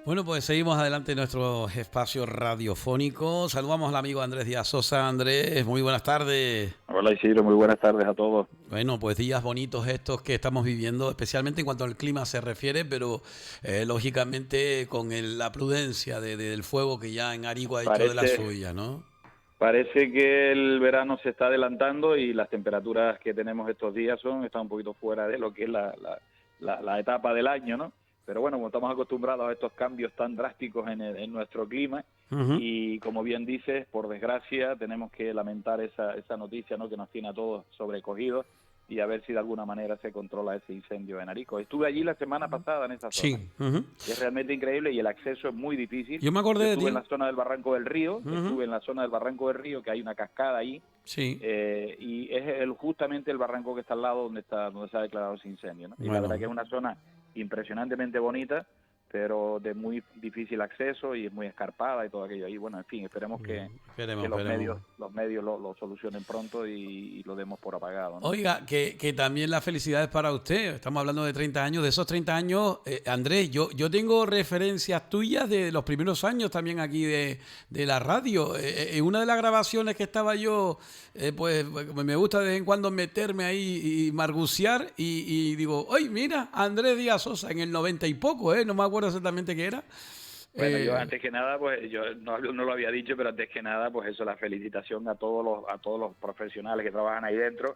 Bueno, pues seguimos adelante en nuestro espacio radiofónico. Saludamos al amigo Andrés Díaz Sosa. Andrés, muy buenas tardes. Hola Isidro, muy buenas tardes a todos. Bueno, pues días bonitos estos que estamos viviendo, especialmente en cuanto al clima se refiere, pero lógicamente con la prudencia del fuego que ya en Arigua ha hecho de la Parece, suya, ¿no? parece que el verano se está adelantando y las temperaturas que tenemos estos días están un poquito fuera de lo que es la etapa del año, ¿no? Pero bueno, como estamos acostumbrados a estos cambios tan drásticos en nuestro clima, Ujú. y como bien dices, por desgracia tenemos que lamentar esa noticia, ¿no?, que nos tiene a todos sobrecogidos, y a ver si de alguna manera se controla ese incendio en Arico. Estuve allí la semana pasada en esa zona. Sí. Ujú. Es realmente increíble y el acceso es muy difícil. Yo me acordé Yo de estuve en ti. la zona del Barranco del Río, Ujú. que hay una cascada ahí, Sí. y es justamente el barranco que está al lado donde se ha declarado ese incendio, ¿no? Y la verdad Bueno. que es una zona impresionantemente bonita, pero de muy difícil acceso y es muy escarpada y todo aquello ahí. Bueno, en fin, esperemos que Esperemos, esperemos. los medios lo solucionen pronto y lo demos por apagado, ¿no? Oiga, que también la felicidad es para usted. Estamos hablando de 30 años. De esos 30 años, Andrés, yo tengo referencias tuyas de los primeros años también aquí de la radio. En una de las grabaciones que estaba yo, pues me gusta de vez en cuando meterme ahí y marguciar y digo, ¡ay, mira! Andrés Díaz Sosa en el 90 y poco, ¿eh? No me acuerdo exactamente qué era. Bueno, yo Eh, antes que nada, pues yo no lo había dicho, pero antes que nada, pues eso, la felicitación a todos los profesionales que trabajan ahí dentro,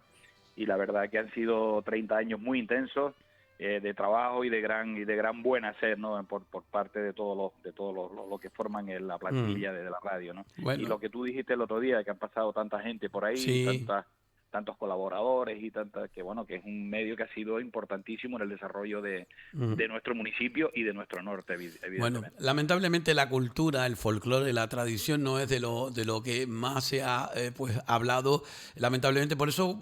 y la verdad que han sido 30 años muy intensos, de trabajo y de gran buen hacer, ¿no?, por parte de lo que forman en la mm, plantilla de la radio, ¿no? Y bueno, lo que tú dijiste el otro día, que han pasado tanta gente por ahí, sí. tantos colaboradores y que bueno, que es un medio que ha sido importantísimo en el desarrollo Mm. de nuestro municipio y de nuestro norte, Bueno, evidentemente. lamentablemente la cultura, el folclore, la tradición no es de lo que más se ha pues hablado. Lamentablemente, por eso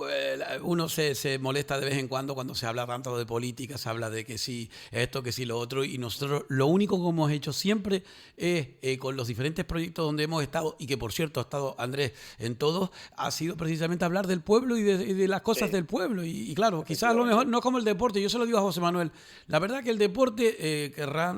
uno se molesta de vez en cuando se habla tanto de política, se habla de que sí esto, que sí lo otro, y nosotros lo único que hemos hecho siempre es con los diferentes proyectos donde hemos estado, y que por cierto ha estado Andrés en todos, ha sido precisamente hablar del pueblo y de las cosas Sí, del pueblo. Y claro, quizás a lo mejor efectivamente. no como el deporte, yo se lo digo a José Manuel, la verdad que el deporte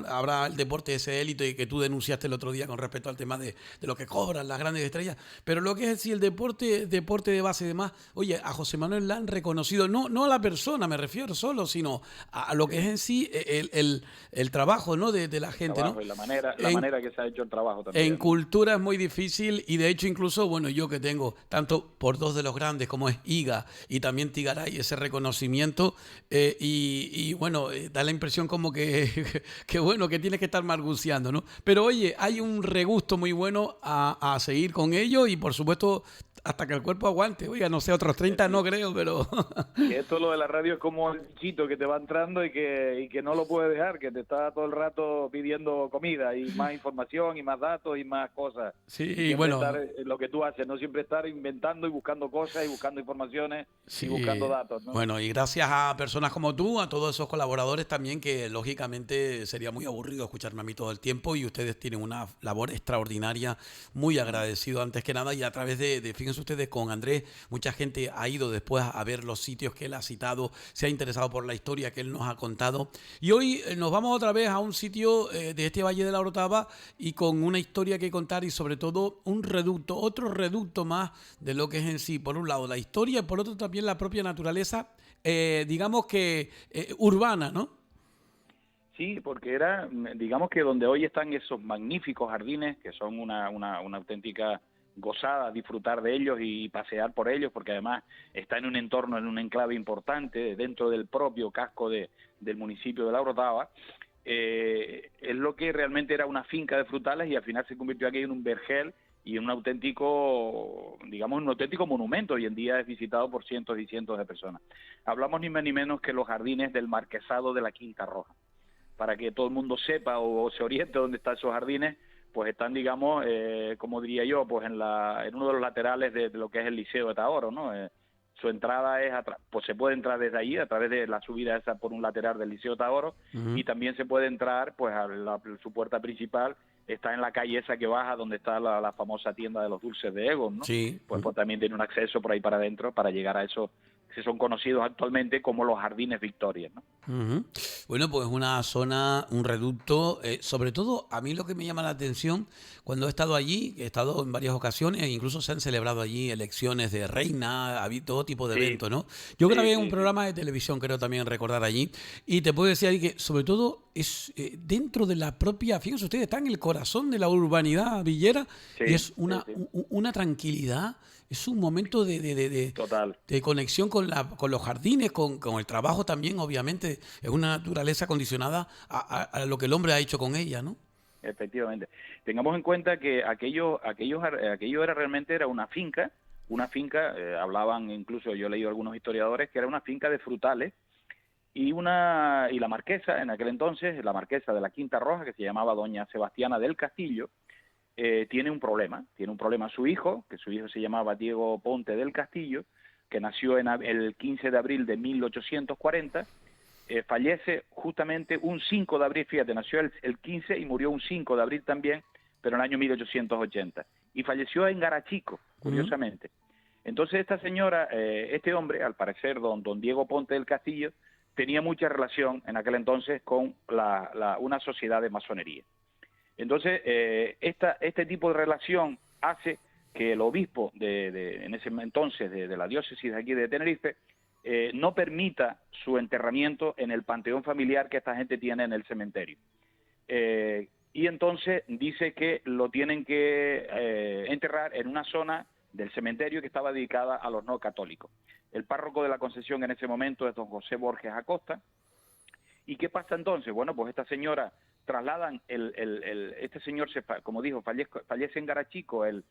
habrá el deporte ese élite y que tú denunciaste el otro día con respecto al tema de lo que cobran las grandes estrellas, pero lo que es decir el deporte de base y demás, oye, a José Manuel la han reconocido, no a la persona me refiero solo, sino a lo que es Sí, en sí el trabajo, ¿no?, de la el gente, ¿no? trabajo y la En, manera que se ha hecho el trabajo en también, ¿no? cultura es muy difícil, y de hecho incluso, bueno, yo que tengo tanto por dos de los grandes como es Iga y también Tigaray, ese reconocimiento, bueno, da la impresión como que bueno, que tienes que estar margunciando, ¿no? Pero oye, hay un regusto muy bueno a seguir con ello, y por supuesto hasta que el cuerpo aguante. Oiga, no sé, otros 30 no Sí. creo, pero Que esto lo de la radio es como el bichito que te va entrando y que no lo puede dejar, que te está todo el rato pidiendo comida y más información y más datos y más cosas. Y sí, siempre estar bueno, en lo que tú haces, no siempre estar inventando y buscando cosas y buscando informaciones y buscando sí, datos, ¿no? bueno, y gracias a personas como tú, a todos esos colaboradores también, que lógicamente sería muy aburrido escucharme a mí todo el tiempo, y ustedes tienen una labor extraordinaria, muy Mm. agradecido antes que nada, y a través fíjense ustedes, con Andrés, mucha gente ha ido después a ver los sitios que él ha citado, se ha interesado por la historia que él nos ha contado, y hoy nos vamos otra vez a un sitio de este Valle de la Orotava, y con una historia que contar, y sobre todo un reducto, otro reducto más de lo que es en sí, por un lado la historia y por otro también la propia naturaleza, digamos que urbana, ¿no? Sí, porque era, digamos que donde hoy están esos magníficos jardines, que son una auténtica gozada disfrutar de ellos y pasear por ellos, porque además está en un entorno, en un enclave importante, dentro del propio casco del municipio de La Orotava. Es lo que realmente era una finca de frutales, y al final se convirtió aquí en un vergel y en un auténtico, digamos, un auténtico monumento. Hoy en día es visitado por cientos y cientos de personas. Hablamos ni más ni menos que los jardines del Marquesado de la Quinta Roja. Para que todo el mundo sepa o se oriente dónde están esos jardines, pues están, digamos, como diría yo, pues en uno de los laterales de lo que es el Liceo de Tahoro, ¿no? Su entrada es, pues se puede entrar desde allí, a través de la subida esa por un lateral del Liceo de Tahoro, Ujú. y también se puede entrar, pues su puerta principal está en la calle esa que baja, donde está la famosa tienda de los dulces de Egon, ¿no? Sí. Pues también tiene un acceso por ahí para adentro para llegar a eso que son conocidos actualmente como los Jardines Victoria, ¿no? Ujú. Bueno, pues una zona, un reducto, sobre todo a mí lo que me llama la atención cuando he estado allí, he estado en varias ocasiones, e incluso se han celebrado allí elecciones de reina, ha habido todo tipo de Sí, eventos, ¿no? Yo sí, grabé un sí, sí, programa de televisión, creo también recordar allí, y te puedo decir ahí que sobre todo es dentro de la propia, fíjense ustedes, está en el corazón de la urbanidad villera y sí, es sí, sí, una tranquilidad, es un momento total. de conexión con, con los jardines, con el trabajo también, obviamente. Es una naturaleza condicionada a lo que el hombre ha hecho con ella, ¿no? Efectivamente. Tengamos en cuenta que aquello era realmente era una finca, hablaban incluso, yo he leído algunos historiadores, que era una finca de frutales y la marquesa, en aquel entonces, la marquesa de la Quinta Roja, que se llamaba doña Sebastiana del Castillo, tiene un problema su hijo, que su hijo se llamaba Diego Ponte del Castillo, que nació el 15 de abril de 1840, fallece justamente un 5 de abril, fíjate, nació el 15 y murió un 5 de abril también, pero en el año 1880. Y falleció en Garachico, Ujú. curiosamente. Entonces esta señora, este hombre, al parecer don Diego Ponte del Castillo, tenía mucha relación en aquel entonces con una sociedad de masonería. Entonces, este tipo de relación hace que el obispo en ese entonces de la diócesis de aquí de Tenerife no permita su enterramiento en el panteón familiar que esta gente tiene en el cementerio. Y entonces dice que lo tienen que enterrar en una zona del cementerio que estaba dedicada a los no católicos. El párroco de la Concesión en ese momento es don José Borges Acosta. ¿Y qué pasa entonces? Bueno, pues esta señora trasladan, este señor, como dijo, fallece en Garachico el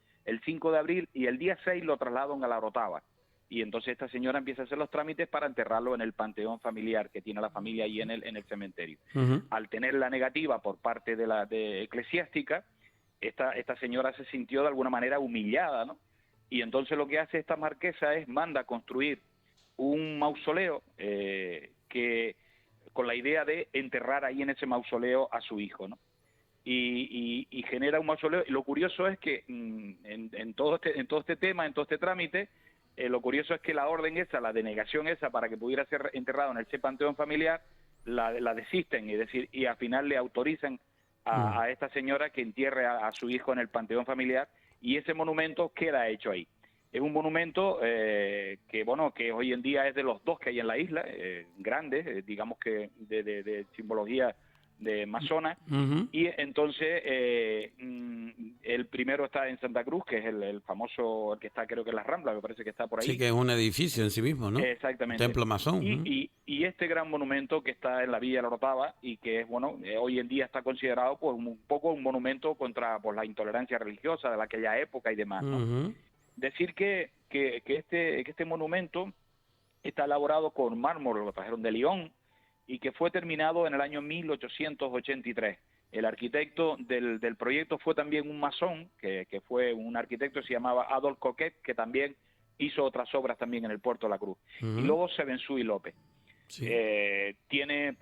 5 de abril y el día 6 lo trasladan a La Orotava. Y entonces esta señora empieza a hacer los trámites para enterrarlo en el panteón familiar que tiene la familia ahí en el cementerio. Ujú. Al tener la negativa por parte de eclesiástica, esta señora se sintió de alguna manera humillada, ¿no? Y entonces lo que hace esta marquesa es manda a construir un mausoleo que con la idea de enterrar ahí en ese mausoleo a su hijo, ¿no? Y genera un mausoleo. Y lo curioso es que en todo este tema, en todo este trámite, lo curioso es que la orden esa, la denegación esa para que pudiera ser enterrado en ese panteón familiar, la desisten, es decir, y al final le autorizan Mm. a esta señora que entierre a su hijo en el panteón familiar y ese monumento queda hecho ahí. Es un monumento que hoy en día es de los dos que hay en la isla, grandes, digamos que de simbología de masona, Ujú. y entonces el primero está en Santa Cruz, que es el famoso, el que está creo que en la Rambla, me parece que está por Sí, ahí, que es un edificio en sí mismo, ¿no? Un exactamente. templo masón. Y, Ujú. y, y este gran monumento que está en la Villa de la Orotava y que es, bueno, hoy en día está considerado pues un poco un monumento contra pues, la intolerancia religiosa de aquella época y demás, ¿no? Ujú. Decir que este monumento está elaborado con mármol, lo trajeron de Lyon, y que fue terminado en el año 1883. El arquitecto del proyecto fue también un masón, que fue un arquitecto que se llamaba Adolphe Coquet, que también hizo otras obras también en el Puerto de la Cruz. Y Ujú. luego Sebenzú y López. Sí. Tiene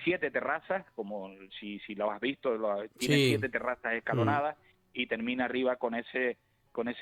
7 terrazas, como si lo has visto, tiene Sí. 7 terrazas Mm. escalonadas y termina arriba con ese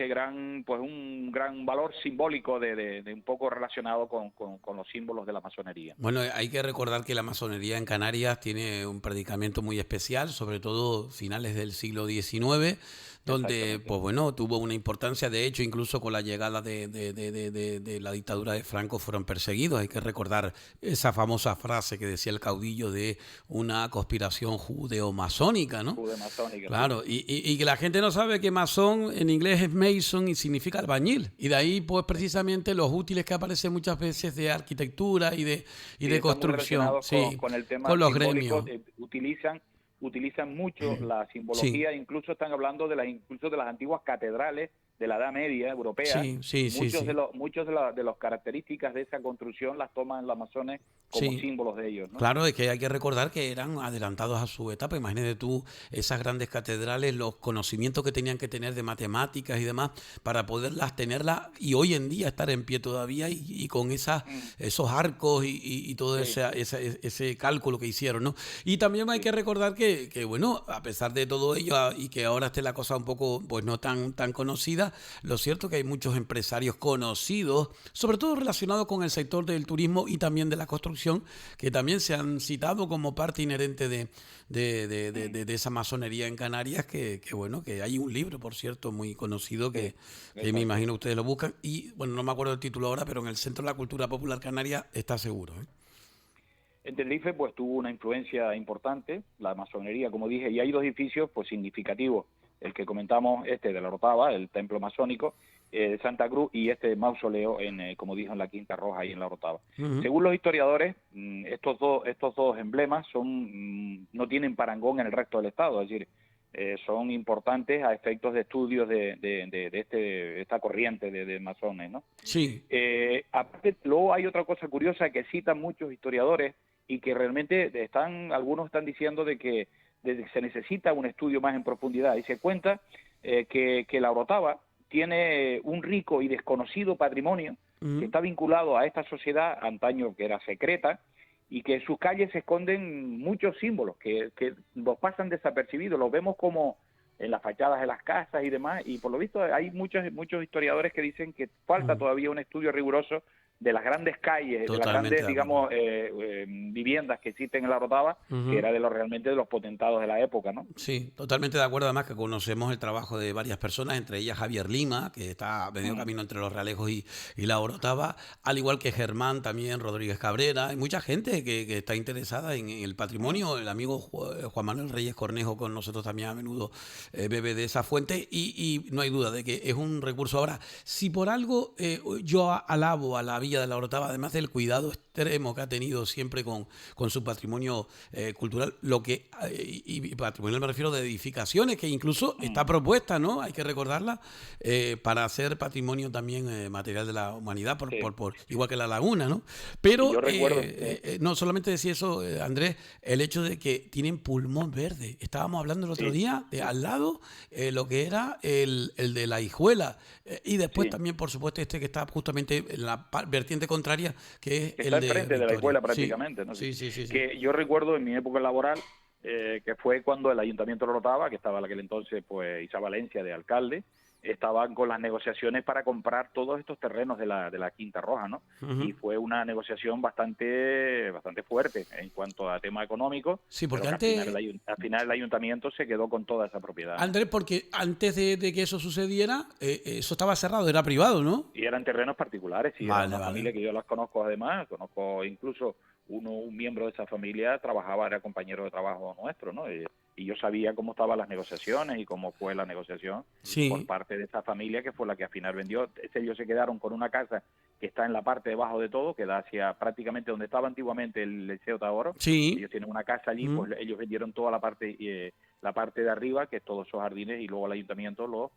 gran, pues un gran valor simbólico de un poco relacionado con los símbolos de la masonería. Bueno, hay que recordar que la masonería en Canarias tiene un predicamento muy especial, sobre todo finales del siglo XIX, donde, Exactamente. pues bueno, tuvo una importancia. De hecho, incluso con la llegada de la dictadura de Franco fueron perseguidos. Hay que recordar esa famosa frase que decía el caudillo de una conspiración judeo-masónica, ¿no? Masónica, sí. Claro, y que la gente no sabe que masón en inglés es mason y significa albañil. Y de ahí, pues, precisamente los útiles que aparecen muchas veces de arquitectura y Sí, de están muy construcción, relacionados sí, con el tema con los simbólico. gremios. Utilizan mucho la Sí, simbología, incluso están hablando incluso de las antiguas catedrales de la Edad Media europea. sí, sí, sí, Muchos de sí, los de las características de esa construcción las toman los masones como sí. símbolos de ellos, ¿no? Claro, es que hay que recordar que eran adelantados a su etapa. Imagínate tú esas grandes catedrales, los conocimientos que tenían que tener de matemáticas y demás para poderlas tenerlas y hoy en día estar en pie todavía y con Mm, esos arcos y todo sí, ese cálculo que hicieron, ¿no? Y también hay sí, que recordar bueno, a pesar de todo ello y que ahora esté la cosa un poco, pues no tan conocida, vida. Lo cierto es que hay muchos empresarios conocidos, sobre todo relacionados con el sector del turismo y también de la construcción, que también se han citado como parte inherente de esa masonería en Canarias, que bueno, que hay un libro, por cierto, muy conocido Sí, que me exacto. imagino ustedes lo buscan. Y bueno, no me acuerdo el título ahora, pero en el Centro de la Cultura Popular Canaria está seguro, ¿eh? En Tenerife pues tuvo una influencia importante, la masonería, como dije, y hay dos edificios pues significativos, el que comentamos, este de la Orotava, el templo masónico de Santa Cruz, y este mausoleo, como dijo, en la Quinta Roja, ahí en la Orotava. Ujú. Según los historiadores, estos dos emblemas no tienen parangón en el resto del Estado, es decir, son importantes a efectos de estudios de esta corriente de masones, ¿no? Sí. Aparte, luego hay otra cosa curiosa que citan muchos historiadores y que realmente algunos están diciendo de que se necesita un estudio más en profundidad, y se cuenta que la Orotava tiene un rico y desconocido patrimonio que Ujú. está vinculado a esta sociedad antaño que era secreta, y que en sus calles se esconden muchos símbolos que los pasan desapercibidos, los vemos como en las fachadas de las casas y demás, y por lo visto hay muchos historiadores que dicen que falta Ujú. todavía un estudio riguroso de las grandes calles, de las Totalmente grandes, de acuerdo. digamos, viviendas que existen en la Orotava, que Ujú. era realmente de los potentados de la época, ¿no? Sí, totalmente de acuerdo. Además que conocemos el trabajo de varias personas, entre ellas Javier Lima, que está a medio Mm, camino entre Los Realejos y la Orotava, al igual que Germán también, Rodríguez Cabrera. Hay mucha gente que está interesada en el mm, patrimonio. El amigo Juan Manuel Reyes Cornejo con nosotros también a menudo bebe de esa fuente y no hay duda de que es un recurso. Ahora, si por algo yo alabo a la Villa de la Orotava, además del cuidado extremo que ha tenido siempre con su patrimonio cultural, lo que y patrimonio me refiero de edificaciones, que incluso mm, está propuesta, ¿no? Hay que recordarla, para hacer patrimonio también material de la humanidad, sí. igual que la laguna, ¿no? Y Pero yo recuerdo, no solamente decía eso, Andrés, el hecho de que tienen pulmón verde. Estábamos hablando el otro sí, día de sí, al lado lo que era el de la Hijuela. Y después sí, también, por supuesto, este que está justamente en la vertiente contraria, que es que está el de enfrente de la Victoria. escuela Sí, prácticamente, ¿no? Sí. sí, sí, sí, sí. Que yo recuerdo en mi época laboral, que fue cuando el Ayuntamiento de Orotava, que estaba en aquel entonces pues Isa Valencia de alcalde, estaban con las negociaciones para comprar todos estos terrenos de la Quinta Roja, ¿no? Y Ujú. fue una negociación bastante fuerte en cuanto a tema económico, Sí, pero porque que al final antes, al final el ayuntamiento se quedó con toda esa propiedad, ¿no? Andrés, porque antes de que eso sucediera, eso estaba cerrado, era privado, ¿no? Y eran terrenos particulares, sí, era Vale, una vale. familia que yo las conozco además, conozco incluso un miembro de esa familia trabajaba, era compañero de trabajo nuestro, ¿no? Y yo sabía cómo estaban las negociaciones y cómo fue la negociación por Sí, parte de esa familia, que fue la que al final vendió. Ellos se quedaron con una casa que está en la parte debajo de todo, que da hacia prácticamente donde estaba antiguamente el Liceo Taoro. sí. Ellos tienen una casa allí, Ujú. pues ellos vendieron toda la parte de arriba, que es todos esos jardines, y luego el ayuntamiento los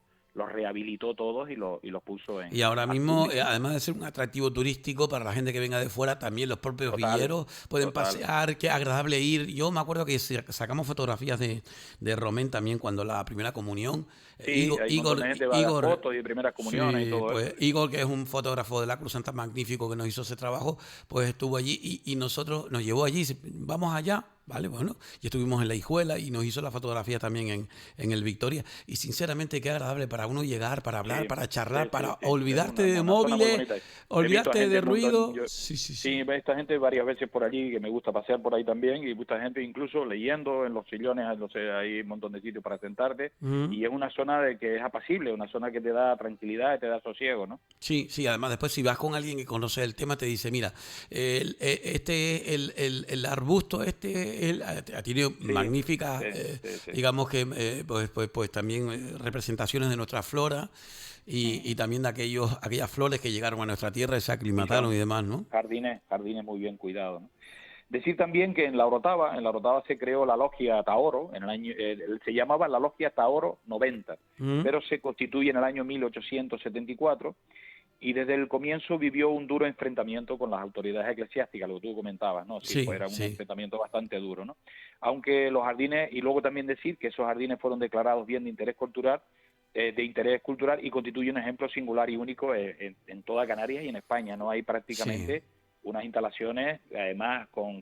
rehabilitó todos y los puso Y ahora al mismo, público, ¿no? además de ser un atractivo turístico para la gente que venga de fuera, también los propios Total, villeros pueden total. pasear, qué agradable ir. Yo me acuerdo que sacamos fotografías de Romén también cuando la primera comunión. Sí, hay un montón de gente que va a dar Igor, fotos y primeras comuniones y sí, todo eso, pues sí. Igor, que es un fotógrafo de la Cruz Santa magnífico que nos hizo ese trabajo, pues estuvo allí y nosotros nos llevó allí, dice, vamos allá. Vale, bueno, y estuvimos en la Hijuela y nos hizo la fotografía también en el Victoria. Y sinceramente, qué agradable para uno llegar, para hablar, Sí, para sí, charlar, sí, para sí. Es olvidarte de una zona muy móviles, bonita. He visto a olvidarte gente de un montón. ruido. Sí, sí, Sí, sí. he visto a gente varias veces por allí, que me gusta pasear por ahí también, y mucha gente incluso leyendo en los sillones, no sé, hay un montón de sitios para sentarte, Ujú. y es una zona de que es apacible, una zona que te da tranquilidad y te da sosiego, ¿no? Sí, sí, además después si vas con alguien que conoce el tema te dice, mira, este, el arbusto, ha tenido Sí, magníficas, sí, sí, sí. digamos que, pues también representaciones de nuestra flora y Mm. también de aquellas flores que llegaron a nuestra tierra y se Y aclimataron y son demás, ¿no? jardines muy bien cuidados, ¿no? Decir también que en la Orotava se creó la logia Taoro, se llamaba la logia Taoro 90, Ujú. pero se constituye en el año 1874, y desde el comienzo vivió un duro enfrentamiento con las autoridades eclesiásticas, lo que tú comentabas, ¿no? Sí, Sí, pues era un sí. enfrentamiento bastante duro, ¿no? Aunque los jardines, y luego también decir que esos jardines fueron declarados bien de interés cultural, y constituye un ejemplo singular y único en toda Canarias y en España. No hay Sí. prácticamente unas instalaciones, además con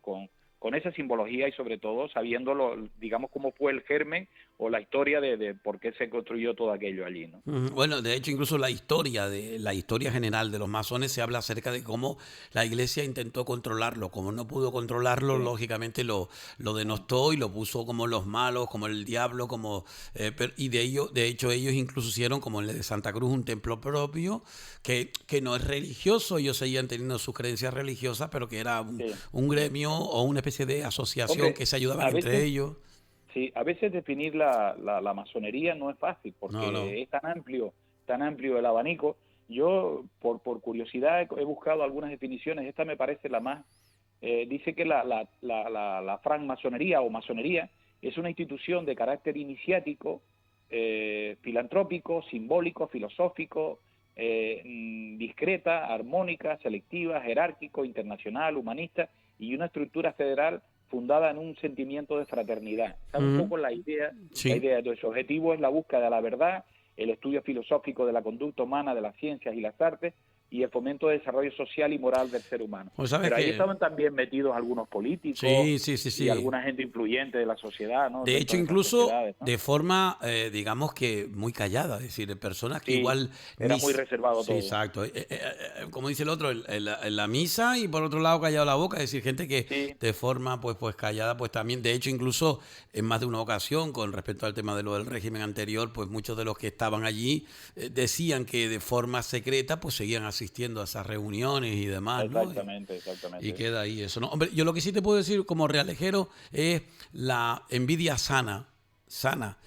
con esa simbología y sobre todo sabiendo, digamos, cómo fue el germen o la historia de por qué se construyó todo aquello allí, ¿no? Bueno, de hecho, incluso la historia general de los masones se habla acerca de cómo la Iglesia intentó controlarlo, como no pudo controlarlo, Sí. lógicamente lo Mm. denostó y lo puso como los malos, como el diablo, como y de hecho, ellos incluso hicieron como en el de Santa Cruz un templo propio que no es religioso, ellos seguían teniendo sus creencias religiosas, pero que era Sí. un gremio o una especie de asociación Hombre, que se ayudaban a entre veces, elos. sí, a veces definir la masonería no es fácil No, no. porque es tan amplio el abanico. Yo, por curiosidad, he buscado algunas definiciones. Esta me parece la más. Dice que la francmasonería o masonería es una institución de carácter iniciático, filantrópico, simbólico, filosófico, discreta, armónica, selectiva, jerárquico, internacional, humanista y una estructura federal fundada en un sentimiento de fraternidad. Esa es un Ujú. poco la idea. Sí. Entonces, su objetivo es la búsqueda de la verdad, el estudio filosófico de la conducta humana, de las ciencias y las artes, y el fomento de desarrollo social y moral del ser humano. Pues sabes Pero ahí que estaban también metidos algunos políticos sí, sí, sí, y sí. alguna gente influyente de la sociedad, ¿no? De Dentro hecho, de esas incluso sociedades, ¿no? de forma, digamos que muy callada, es decir, personas que Sí, igual era ni... muy reservado Sí, todo. exacto. Como dice el otro, en la misa y por otro lado callado la boca, es decir, gente que Sí, de forma pues callada, pues también, de hecho, incluso en más de una ocasión, con respecto al tema de lo del régimen anterior, pues muchos de los que estaban allí decían que de forma secreta, pues seguían asistiendo a esas reuniones y demás, ¿no? exactamente, Y exactamente. queda ahí eso, ¿no? Hombre, yo lo que sí te puedo decir como realejero es la envidia sana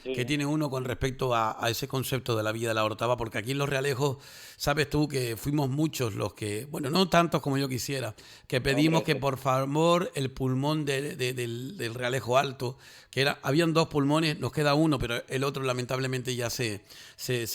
que Sí, tiene uno con respecto a ese concepto de la Villa de la Orotava, porque aquí en Los Realejos, sabes tú que fuimos muchos los que, bueno, no tantos como yo quisiera, que pedimos hombre, que por favor el pulmón del Realejo Alto, que habían dos pulmones, nos queda uno, pero el otro lamentablemente ya se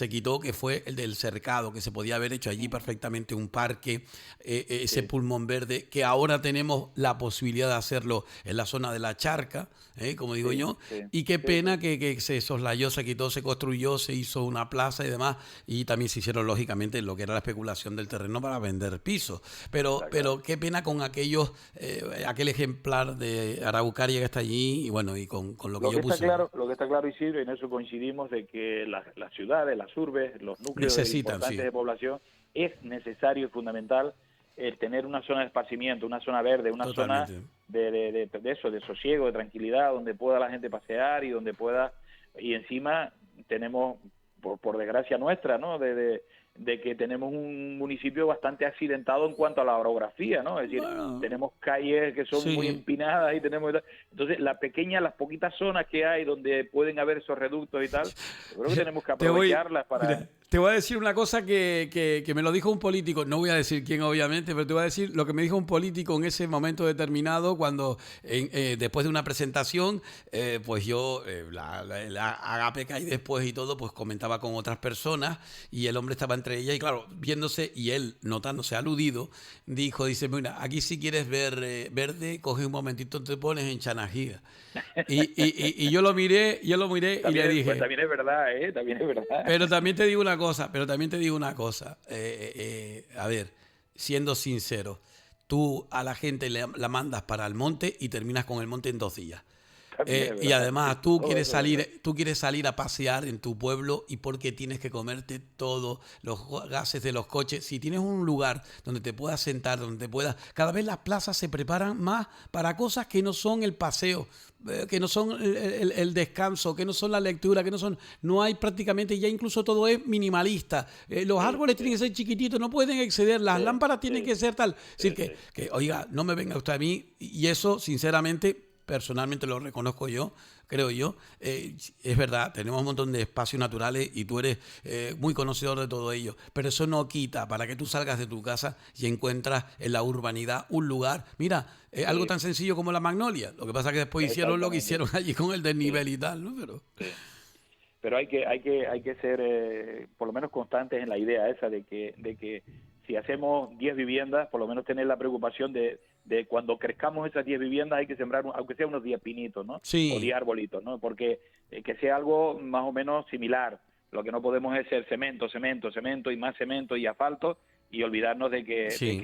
quitó, que fue el del Cercado, que se podía haber hecho allí perfectamente un parque, ese sí, pulmón verde, que ahora tenemos la posibilidad de hacerlo en la zona de la Charca, como digo sí, yo, sí, y qué sí, pena sí, que se soslayó, se quitó, se construyó, se hizo una plaza y demás, y también se hicieron lógicamente lo que era la especulación del terreno para vender pisos. está claro. Pero qué pena con aquel ejemplar de Araucaria que está allí, y bueno, y con lo que yo puse. Lo que está claro, Isidro, y en eso coincidimos, de que las ciudades, las urbes, los núcleos Necesitan, importantes sí, de población, es necesario y fundamental el tener una zona de esparcimiento, una zona verde, una zona totalmente. de eso, de sosiego, de tranquilidad, donde pueda la gente pasear y donde pueda, y encima tenemos, por desgracia nuestra, ¿no? De que tenemos un municipio bastante accidentado en cuanto a la orografía, ¿no? Es decir, Bueno, tenemos calles que son muy sí. empinadas y tenemos... Entonces, las poquitas zonas que hay donde pueden haber esos reductos y tal, yo creo que tenemos que Te voy, aprovecharlas mira, para... te voy a decir una cosa que me lo dijo un político, no voy a decir quién obviamente, pero te voy a decir lo que me dijo un político en ese momento determinado cuando después de una presentación, pues yo, la agape que hay después y todo, pues comentaba con otras personas y el hombre estaba entre ellas y claro, viéndose y él notándose aludido, dice, mira, aquí si quieres ver verde, coge un momentito, te pones en Chanajiga. Y yo lo miré y le También, pues dije, también es verdad, ¿eh? También es verdad. pero también te digo una cosa, a ver, siendo sincero, tú a la gente la mandas para el monte y terminas con el monte en 2 días. También es Y verdad. Sí, además todo eso es verdad. tú quieres salir a pasear en tu pueblo y porque tienes que comerte todos los gases de los coches. Si tienes un lugar donde te puedas sentar, donde te puedas... Cada vez las plazas se preparan más para cosas que no son el paseo, que no son el descanso, que no son la lectura, que no son... No hay prácticamente, ya incluso todo es minimalista. Los Sí, árboles sí, tienen que ser chiquititos, no pueden exceder, las sí, lámparas tienen sí, que ser tal. Es decir, sí, sí. oiga, no me venga usted a mí, y eso, sinceramente personalmente lo reconozco yo, creo yo, es verdad, tenemos un montón de espacios naturales y tú eres muy conocedor de todo ello, pero eso no quita para que tú salgas de tu casa y encuentras en la urbanidad un lugar, mira, algo Sí, tan sencillo como la Magnolia, lo que pasa es que después hicieron lo que exactamente. hicieron allí con el Sí, desnivel y tal, ¿no? Pero sí. Pero hay que ser por lo menos constantes en la idea esa de que si hacemos 10 viviendas, por lo menos tener la preocupación de cuando crezcamos esas 10 viviendas hay que sembrar, aunque sea unos 10 pinitos, ¿no? O sí, 10 arbolitos, ¿no? Porque que sea algo más o menos similar. Lo que no podemos es ser cemento, cemento, cemento y más cemento y asfalto y olvidarnos sí.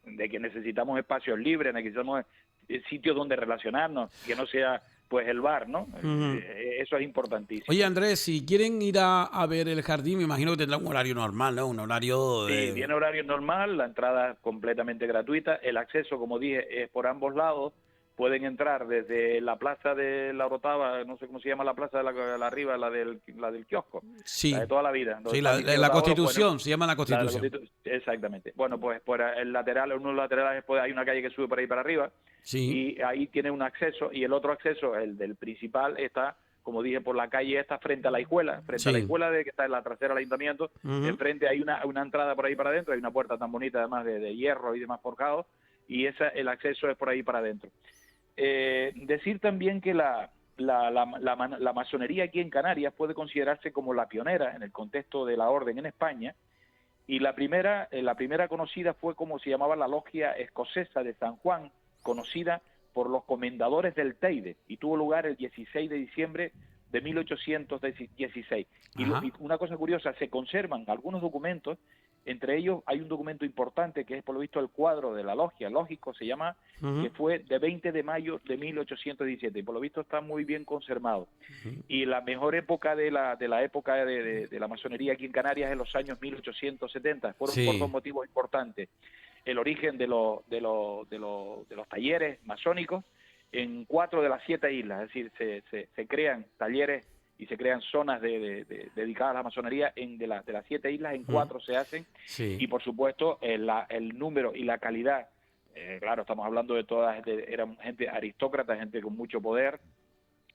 de que necesitamos espacios libres, necesitamos sitios donde relacionarnos, que no sea pues el bar, ¿no? Eso es importantísimo. Oye, Andrés, si quieren ir a ver el jardín, me imagino que tendrá un horario normal, ¿no? Un horario... Sí, tiene horario normal, la entrada es completamente gratuita, el acceso, como dije, es por ambos lados. Pueden entrar desde la plaza de la Orotava, no sé cómo se llama la plaza de la arriba, la del kiosco, sí. la de toda la vida. Sí, la Constitución, se llama la Constitución. Exactamente. Bueno, pues por el lateral, uno de los laterales, después hay una calle que sube por ahí para arriba, sí. Y ahí tiene un acceso, y el otro acceso, el del principal, está, como dije, por la calle esta frente a la escuela, frente a la escuela que está en la trasera del ayuntamiento. Enfrente hay una entrada por ahí para adentro, hay una puerta tan bonita además de hierro y demás forjado, y el acceso es por ahí para adentro. Decir también que la masonería aquí en Canarias puede considerarse como la pionera en el contexto de la orden en España, y la primera conocida fue como se llamaba la logia escocesa de San Juan, conocida por los comendadores del Teide, y tuvo lugar el 16 de diciembre de 1816. Y una cosa curiosa, se conservan algunos documentos, entre ellos hay un documento importante que es por lo visto el cuadro de la logia, lógico se llama, que fue de 20 de mayo de 1817, y por lo visto está muy bien conservado. Y la mejor época de la época de la masonería aquí en Canarias es los años 1870, fueron por dos motivos importantes: el origen de los talleres masónicos en 4 de las 7 islas, es decir, se crean talleres y se crean zonas dedicadas a la masonería de las 7 islas, en 4 se hacen, y por supuesto el número y la calidad, claro, estamos hablando de todas, eran gente aristócrata, gente con mucho poder,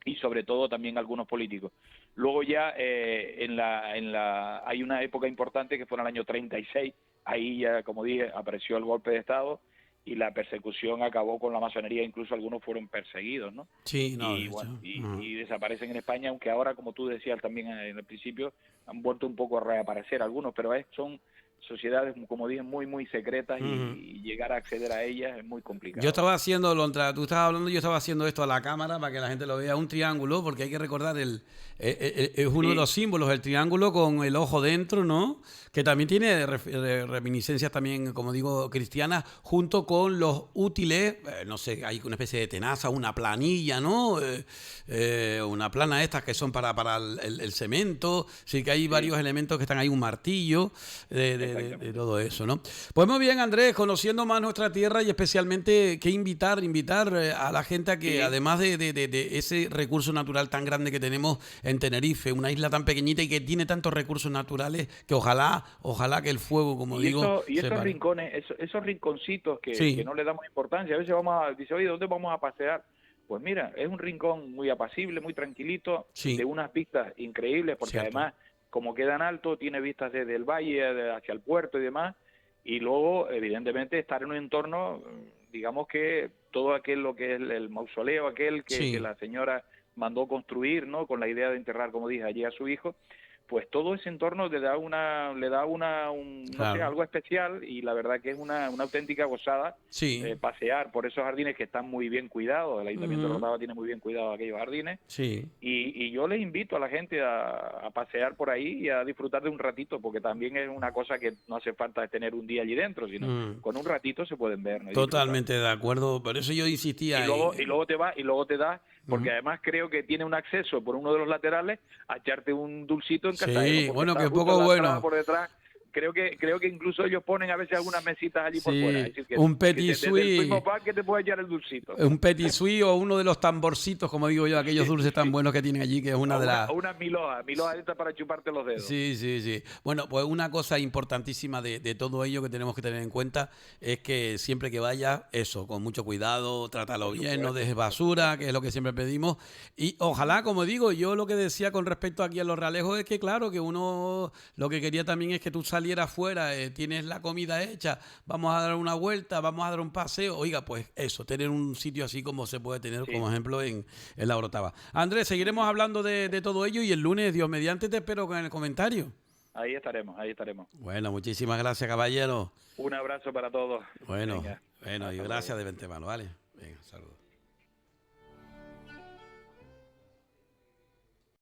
y sobre todo también algunos políticos. Luego ya hay una época importante que fue en el año 36, ahí ya, como dije, apareció el golpe de Estado y la persecución acabó con la masonería, incluso algunos fueron perseguidos, ¿no? Sí, no, y desaparecen en España, aunque ahora, como tú decías también en el principio, han vuelto un poco a reaparecer algunos, pero son sociedades, como dije, muy, muy secretas, y llegar a acceder a ellas es muy complicado. Yo estaba haciendo, tú estabas hablando, yo estaba haciendo esto a la cámara para que la gente lo vea, un triángulo, porque hay que recordar, es uno de los símbolos, el triángulo con el ojo dentro, ¿no? Que también tiene reminiscencias también, como digo, cristianas, junto con los útiles, no sé, hay una especie de tenaza, una planilla, ¿no? Una plana estas que son para el cemento, sí que hay varios elementos que están ahí, un martillo, de todo eso, ¿no? Pues muy bien, Andrés, conociendo más nuestra tierra y especialmente que invitar a la gente a que además de ese recurso natural tan grande que tenemos en Tenerife, una isla tan pequeñita y que tiene tantos recursos naturales, que ojalá que el fuego, como digo... Y esos rincones, esos rinconcitos que no le damos importancia, a veces dice, oye, ¿dónde vamos a pasear? Pues mira, es un rincón muy apacible, muy tranquilito, de unas vistas increíbles, porque además, como queda en alto, tiene vistas desde el valle hacia el puerto y demás, y luego, evidentemente, estar en un entorno, digamos que todo aquel, lo que es el mausoleo, aquel que la señora mandó construir, ¿no? Con la idea de enterrar, como dije, allí a su hijo, pues todo ese entorno le da no sé, algo especial, y la verdad que es una auténtica gozada pasear por esos jardines que están muy bien cuidados. El Ayuntamiento de Rotava tiene muy bien cuidados aquellos jardines, y yo les invito a la gente a pasear por ahí y a disfrutar de un ratito, porque también es una cosa que no hace falta tener un día allí dentro, sino con un ratito se pueden ver, ¿no? Totalmente de acuerdo, por eso yo insistía. Y luego te da, porque además creo que tiene un acceso por uno de los laterales a echarte un dulcito en casa. Sí, bueno, que poco bueno. Por detrás. Creo que incluso ellos ponen a veces algunas mesitas allí por fuera. Es decir, un petit suisse. Que te puede echar el dulcito. Un petit suisse o uno de los tamborcitos, como digo yo, aquellos dulces tan buenos que tienen allí, que es una de las... O una miloja esta para chuparte los dedos. Sí. Bueno, pues una cosa importantísima de todo ello que tenemos que tener en cuenta es que siempre que vayas, eso, con mucho cuidado, trátalo bien, no dejes basura, que es lo que siempre pedimos. Y ojalá, como digo, yo lo que decía con respecto aquí a los realejos es que, claro, que uno lo que quería también es que tú salieras afuera, tienes la comida hecha, vamos a dar una vuelta, vamos a dar un paseo. Oiga, pues eso, tener un sitio así como se puede tener, como ejemplo, en la Orotava. Andrés, seguiremos hablando de todo ello, y el lunes, Dios mediante, te espero con el comentario. Ahí estaremos. Bueno, muchísimas gracias, caballero. Un abrazo para todos. Bueno, y gracias de antemano, ¿vale? Venga, saludos.